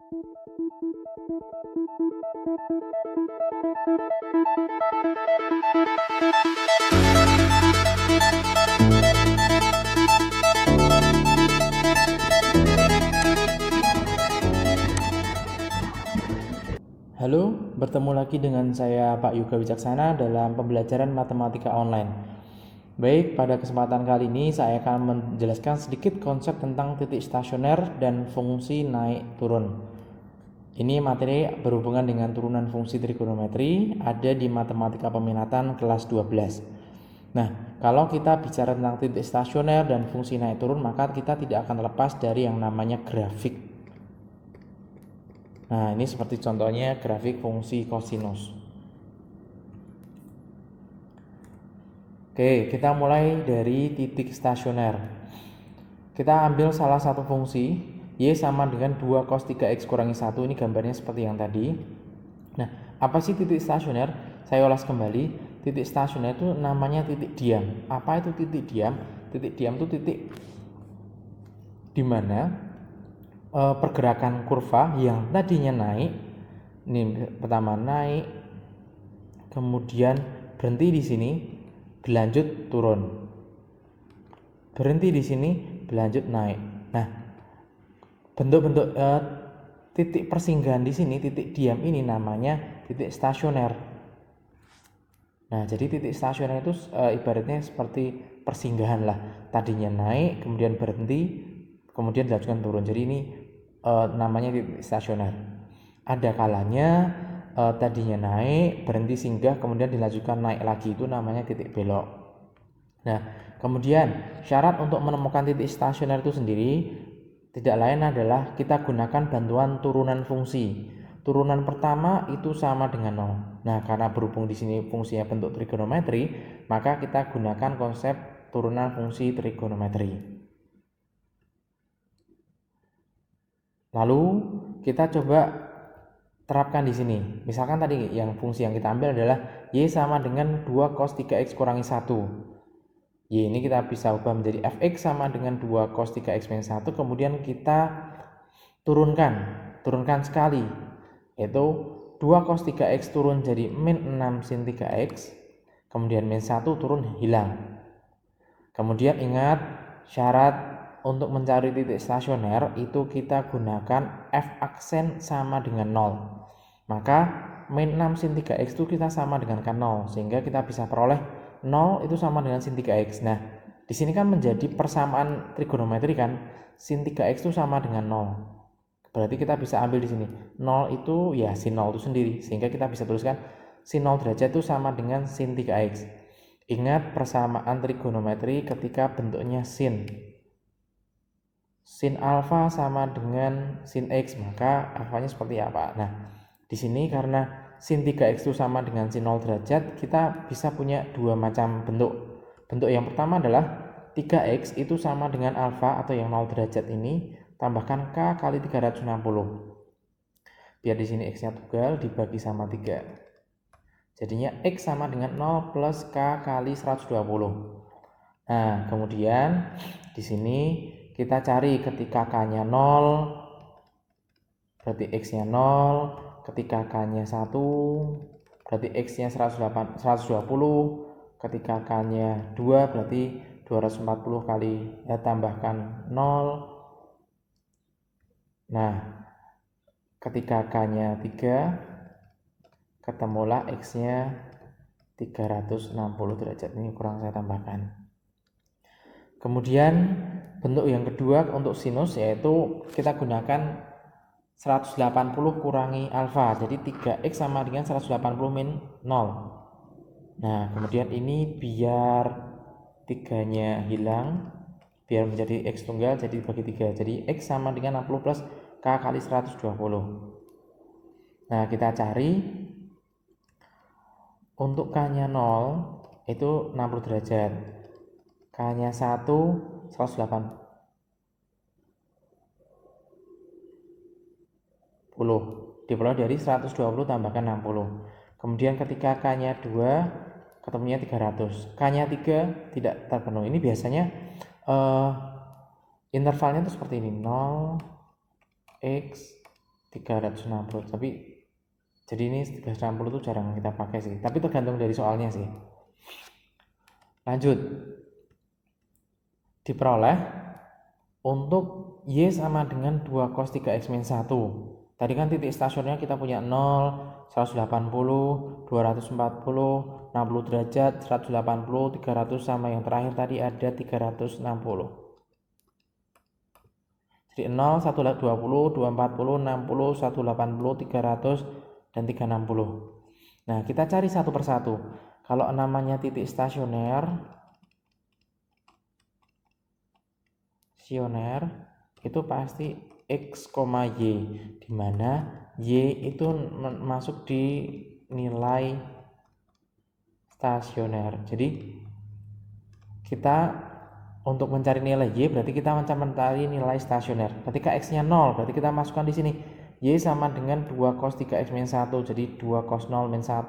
Halo, bertemu lagi dengan saya Pak Yoga Wicaksana dalam pembelajaran matematika online. Baik, pada kesempatan kali ini saya akan menjelaskan sedikit konsep tentang titik stasioner dan fungsi naik turun. Ini materi berhubungan dengan turunan fungsi trigonometri, ada di matematika peminatan kelas 12. Nah, kalau kita bicara tentang titik stasioner dan fungsi naik turun, maka kita tidak akan lepas dari yang namanya grafik. Nah, ini seperti contohnya grafik fungsi kosinus. Oke, kita mulai dari titik stasioner. Kita ambil salah satu fungsi, y sama dengan 2 cos 3x kurangi 1. Ini gambarnya seperti yang tadi. Nah, apa sih titik stasioner? Saya ulas kembali. Titik stasioner itu namanya titik diam. Apa itu titik diam? Titik diam itu titik di mana pergerakan kurva yang tadinya naik, ini pertama naik, kemudian berhenti di sini, berlanjut turun, berhenti di sini, berlanjut naik. Nah, bentuk-bentuk titik persinggahan di sini, titik diam ini namanya titik stasioner. Nah, jadi titik stasioner itu ibaratnya seperti persinggahan lah. Tadinya naik, kemudian berhenti, kemudian dilanjutkan turun. Jadi ini namanya titik stasioner. Ada kalanya tadinya naik, berhenti singgah, kemudian dilanjutkan naik lagi, itu namanya titik belok. Nah, kemudian syarat untuk menemukan titik stasioner itu sendiri tidak lain adalah kita gunakan bantuan turunan fungsi. Turunan pertama itu sama dengan 0. Nah, karena berhubung di sini fungsinya bentuk trigonometri, maka kita gunakan konsep turunan fungsi trigonometri. Lalu kita coba terapkan di sini. Misalkan tadi yang fungsi yang kita ambil adalah y sama dengan 2 cos 3x kurangi 1. Y ini kita bisa ubah menjadi fx sama dengan 2 cos 3x minus 1. Kemudian kita turunkan sekali. Yaitu 2 cos 3x turun jadi min 6 sin 3x. Kemudian min 1 turun hilang. Kemudian ingat syarat untuk mencari titik stasioner itu kita gunakan f aksen sama dengan 0. Maka min 6 sin 3x itu kita sama dengan kan 0, sehingga kita bisa peroleh 0 itu sama dengan sin 3x. Nah, di sini kan menjadi persamaan trigonometri kan, sin 3x itu sama dengan 0. Berarti kita bisa ambil di sini 0 itu ya sin 0 itu sendiri, sehingga kita bisa tuliskan sin 0 derajat itu sama dengan sin 3x. Ingat persamaan trigonometri ketika bentuknya sin. Sin alfa sama dengan sin x, maka alfanya seperti apa? Nah, di sini karena sin 3x itu sama dengan sin 0 derajat, kita bisa punya dua macam bentuk. Bentuk yang pertama adalah 3x itu sama dengan alfa atau yang 0 derajat ini, tambahkan k kali 360. Biar di sini x-nya tunggal dibagi sama 3. Jadinya x sama dengan 0 plus k kali 120. Nah, kemudian di sini kita cari ketika k-nya 0, berarti x-nya 0, ketika k-nya 1, berarti x-nya 120, ketika k-nya 2, berarti 240 kali tambahkan 0. Nah, ketika k-nya 3, ketemulah x-nya 360 derajat. Ini kurang saya tambahkan. Kemudian bentuk yang kedua untuk sinus, yaitu kita gunakan 180 kurangi alfa. Jadi 3x sama dengan 180 min 0. Nah, kemudian ini biar 3-nya hilang, biar menjadi x tunggal, jadi bagi 3. Jadi x sama dengan 60 plus k kali 120. Nah, kita cari untuk k-nya 0 itu 60 derajat. K-nya 1, 180. Diperoleh dari 120 tambahkan 60. Kemudian ketika k-nya 2, ketemunya 300. K-nya 3 tidak terpenuhi. Ini biasanya intervalnya itu seperti ini, 0, x, 360. Tapi jadi ini 360 itu jarang kita pakai sih, tapi tergantung dari soalnya sih. Lanjut, diperoleh untuk Y sama dengan 2 cos 3x min 1. Tadi kan titik stasionernya kita punya 0, 180, 240, 60 derajat, 180, 300, sama yang terakhir tadi ada 360. Jadi 0, 120, 240, 60, 180, 300, dan 360. Nah, kita cari satu persatu. Kalau namanya titik stasioner itu pasti X, Y, di mana Y itu masuk di nilai stasioner. Jadi kita untuk mencari nilai Y berarti kita mencari nilai stasioner. Ketika X-nya 0, berarti kita masukkan di sini Y sama dengan 2 cos 3x min 1. Jadi 2 cos 0 min 1,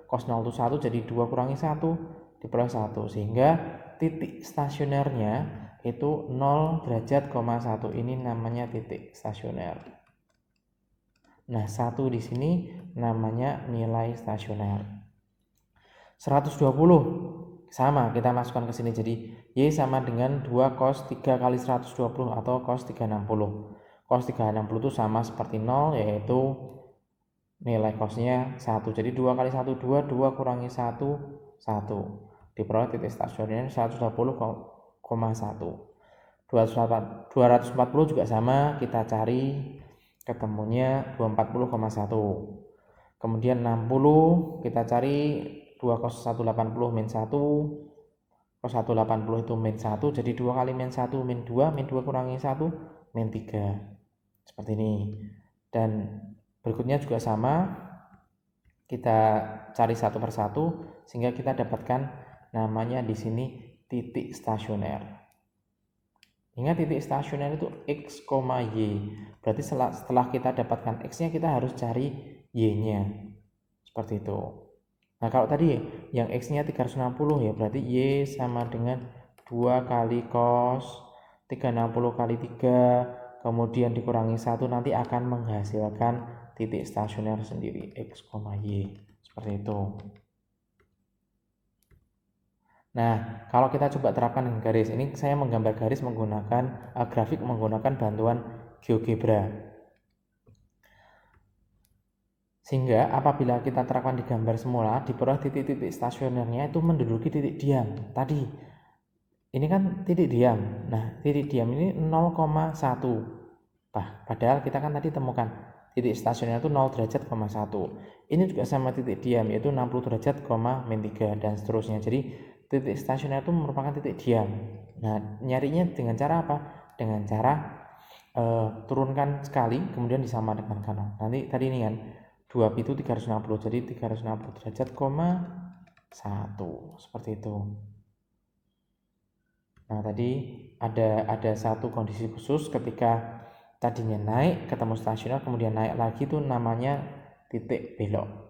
cos 0 itu 1, jadi 2 kurangi 1 diperoleh 1. Sehingga titik stasionernya itu 0 derajat, 1. Ini namanya titik stasioner. Nah, 1 di sini namanya nilai stasioner. 120 sama, kita masukkan ke sini, jadi Y sama dengan 2 cos 3 kali 120 atau cos 360. Cos 360 itu sama seperti 0, yaitu nilai cosnya 1. Jadi 2 kali 1, 2, 2 kurangi 1, 1. Diperoleh titik stasionernya 120,1. 240 juga sama, kita cari ketemunya 240,1. Kemudian 60 kita cari 2 cos 180 min 1, cos 180 itu min 1, jadi 2 kali min 1 min 2, min 2 kurangi 1 min 3. Seperti ini. Dan berikutnya juga sama, kita cari satu persatu sehingga kita dapatkan namanya di sini titik stasioner. Ingat, titik stasioner itu X, Y. Berarti setelah kita dapatkan X-nya, kita harus cari Y-nya. Seperti itu. Nah, kalau tadi yang X-nya 360 ya, berarti Y sama dengan 2 kali cos 360 kali 3, kemudian dikurangi 1, nanti akan menghasilkan titik stasioner sendiri, X, Y. Seperti itu. Nah, kalau kita coba terapkan dengan garis, ini saya menggambar garis menggunakan grafik menggunakan bantuan GeoGebra. Sehingga apabila kita terapkan di gambar semula, diperoleh titik-titik stasionernya itu menduduki titik diam. Tadi ini kan titik diam. Nah, titik diam ini 0,1. Padahal kita kan tadi temukan titik stasioner itu 0 derajat, 1. Ini juga sama titik diam, yaitu 60 derajat, min 3, dan seterusnya. Jadi titik stasioner itu merupakan titik diam. Nah, nyarinya dengan cara apa? Dengan cara turunkan sekali, kemudian disamakan dengan kanan. Nanti tadi ini kan 2 pi itu 360, jadi 360 derajat, 1. Seperti itu. Nah, tadi ada satu kondisi khusus ketika tadinya naik ketemu stasioner, kemudian naik lagi, itu namanya titik belok.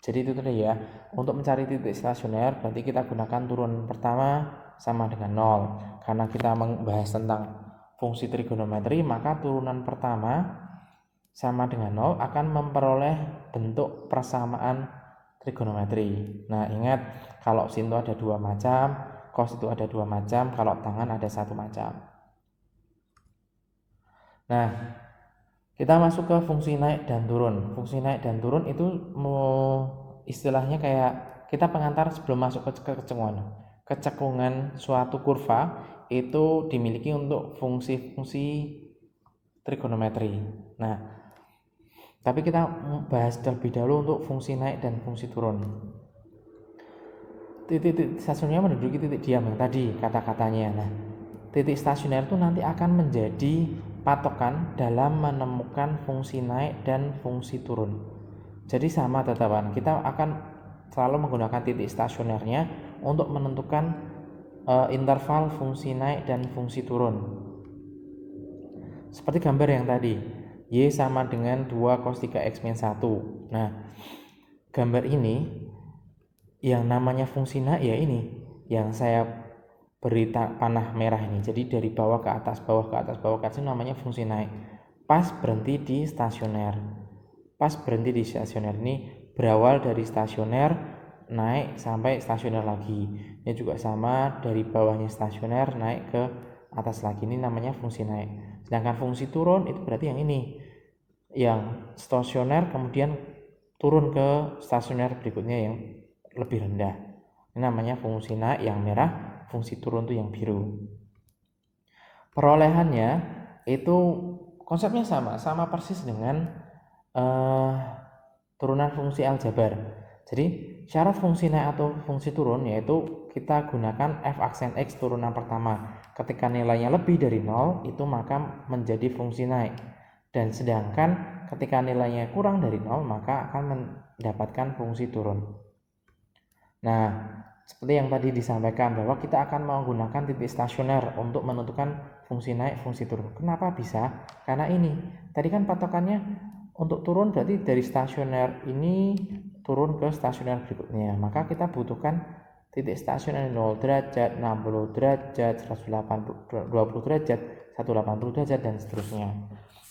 Jadi itu tadi ya, untuk mencari titik stasioner berarti kita gunakan turun pertama sama dengan 0. Karena kita membahas tentang fungsi trigonometri, maka turunan pertama sama dengan 0 akan memperoleh bentuk persamaan trigonometri. Nah, ingat, kalau sin itu ada 2 macam, cos itu ada 2 macam, kalau tangan ada 1 macam. Nah, kita masuk ke fungsi naik dan turun. Fungsi naik dan turun itu istilahnya kayak kita pengantar sebelum masuk ke kecekungan. Kecekungan suatu kurva itu dimiliki untuk fungsi-fungsi trigonometri. Nah, tapi kita bahas terlebih dahulu untuk fungsi naik dan fungsi turun. Titik stasioner menduduki titik diam yang tadi kata-katanya. Nah, titik stasioner itu nanti akan menjadi patokan dalam menemukan fungsi naik dan fungsi turun. Jadi sama tetapan, kita akan selalu menggunakan titik stasionernya untuk menentukan interval fungsi naik dan fungsi turun. Seperti gambar yang tadi, Y sama dengan 2 cos 3x min 1. Nah, gambar ini yang namanya fungsi naik ya ini yang saya beri panah merah ini. Jadi dari bawah ke atas, bawah ke atas, bawah ke atas, itu namanya fungsi naik. pas berhenti di stasioner. Pas berhenti di stasioner ini berawal dari stasioner naik sampai stasioner lagi. Ini juga sama, dari bawahnya stasioner naik ke atas lagi, ini namanya fungsi naik. Sedangkan fungsi turun itu berarti yang ini, yang stasioner kemudian turun ke stasioner berikutnya yang lebih rendah. Ini namanya fungsi naik yang merah, fungsi turun itu yang biru. Perolehannya itu konsepnya sama persis dengan turunan fungsi aljabar. Jadi syarat fungsi naik atau fungsi turun yaitu kita gunakan f aksen x turunan pertama. Ketika nilainya lebih dari 0 itu maka menjadi fungsi naik. Dan sedangkan ketika nilainya kurang dari 0 maka akan mendapatkan fungsi turun. Nah, seperti yang tadi disampaikan bahwa kita akan menggunakan titik stasioner untuk menentukan fungsi naik, fungsi turun. Kenapa bisa? Karena ini, tadi kan patokannya untuk turun berarti dari stasioner ini turun ke stasioner berikutnya. Maka kita butuhkan titik stasioner 0 derajat, 60 derajat, 120 derajat, 180 derajat, dan seterusnya.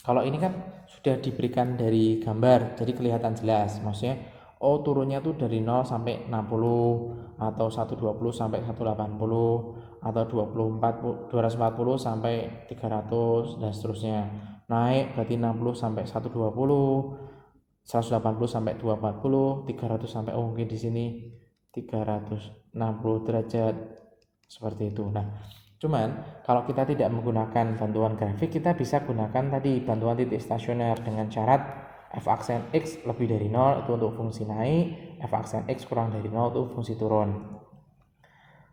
Kalau ini kan sudah diberikan dari gambar, jadi kelihatan jelas. Maksudnya, oh turunnya tuh dari 0 sampai 60, atau 120 sampai 180, atau 240 sampai 300, dan seterusnya. Naik berarti 60 sampai 120, 180 sampai 240, 300 sampai mungkin di sini 360 derajat, seperti itu. Nah, cuman kalau kita tidak menggunakan bantuan grafik, kita bisa gunakan tadi bantuan titik stasioner dengan syarat f aksen x lebih dari 0 itu untuk fungsi naik, f aksen x kurang dari 0 itu fungsi turun.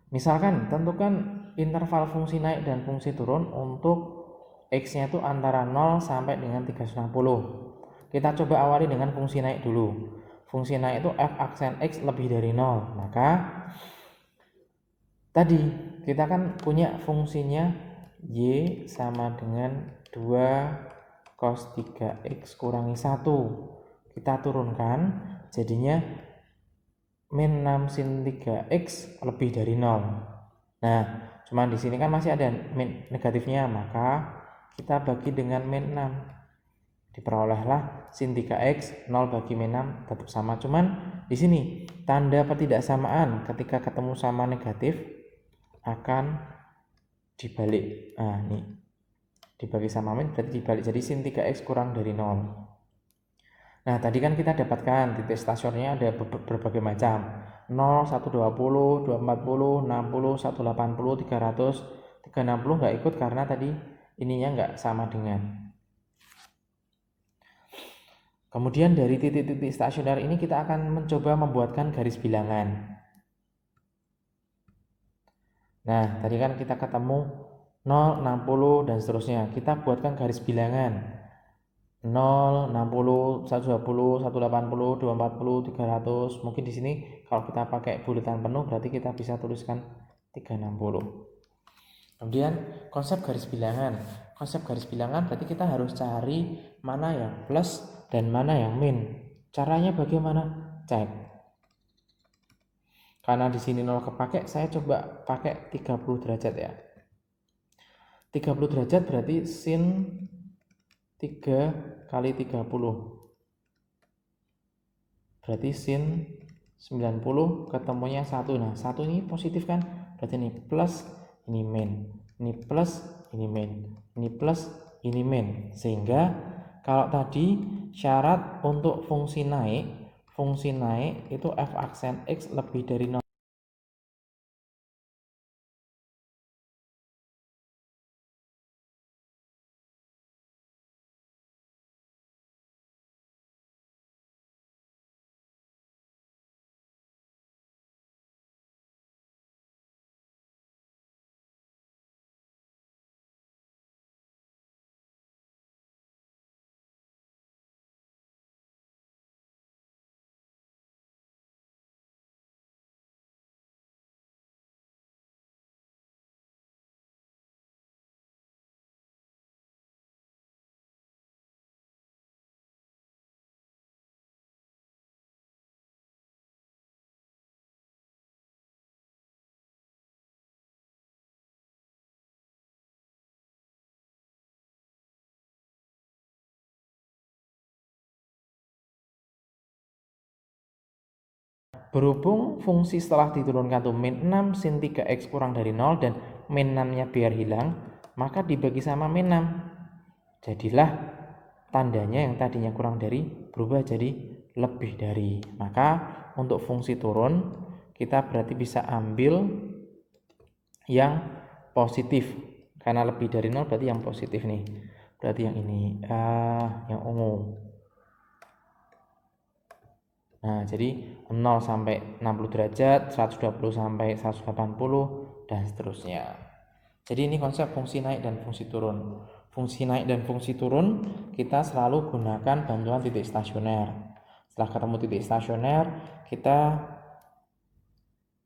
Misalkan tentukan interval fungsi naik dan fungsi turun untuk x-nya itu antara 0 sampai dengan 360. Kita coba awali dengan fungsi naik dulu. Fungsi naik itu f aksen x lebih dari 0. Maka tadi kita kan punya fungsinya y sama dengan 2 cos 3x kurangi 1. Kita turunkan jadinya min 6 sin 3x lebih dari 0. Nah, cuman di sini kan masih ada min negatifnya, maka kita bagi dengan min 6. Diperolehlah sin 3x 0 bagi min 6 tetap sama. Cuman di sini tanda ketidaksamaan ketika ketemu sama negatif akan dibalik. Nah, ini dibagi sama min berarti dibalik, jadi sin 3x kurang dari 0. Nah, tadi kan kita dapatkan titik stasionernya ada berbagai macam. 0, 120, 240, 60, 180, 300, 360 nggak ikut karena tadi ininya nggak sama dengan. Kemudian dari titik-titik stasioner ini kita akan mencoba membuatkan garis bilangan. Nah, tadi kan kita ketemu 0, 60, dan seterusnya. Kita buatkan garis bilangan. 0, 60, 120, 180, 240, 300. Mungkin di sini kalau kita pakai bulatan penuh berarti kita bisa tuliskan 360. Kemudian konsep garis bilangan. Konsep garis bilangan berarti kita harus cari mana yang plus dan mana yang min. Caranya bagaimana? Cek. Karena di sini 0 kepake, saya coba pakai 30 derajat ya. 30 derajat berarti sin 3 kali 30 berarti sin 90 ketemunya 1. Nah, 1 ini positif kan, berarti ini plus, ini min, ini plus, ini min, ini plus, ini min. Sehingga kalau tadi syarat untuk fungsi naik itu f aksen x lebih dari 0. berhubung fungsi setelah diturunkan tuh min 6 sin 3x kurang dari 0 dan min 6-nya biar hilang, maka dibagi sama min 6. Jadilah tandanya yang tadinya kurang dari berubah jadi lebih dari. Maka untuk fungsi turun kita berarti bisa ambil yang positif. Karena lebih dari 0 berarti yang positif nih. Berarti yang ini, yang ungu. Nah, jadi 0 sampai 60 derajat, 120 sampai 180, dan seterusnya. Jadi ini konsep fungsi naik dan fungsi turun. Fungsi naik dan fungsi turun kita selalu gunakan bantuan titik stasioner. Setelah ketemu titik stasioner, kita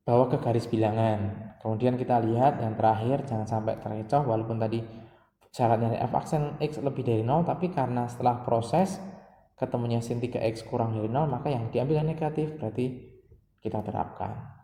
bawa ke garis bilangan. Kemudian kita lihat yang terakhir, jangan sampai terkecoh walaupun tadi syaratnya f aksen x lebih dari 0, tapi karena setelah proses ketemunya sin 3x kurang dari 0, maka yang diambil yang negatif berarti kita terapkan.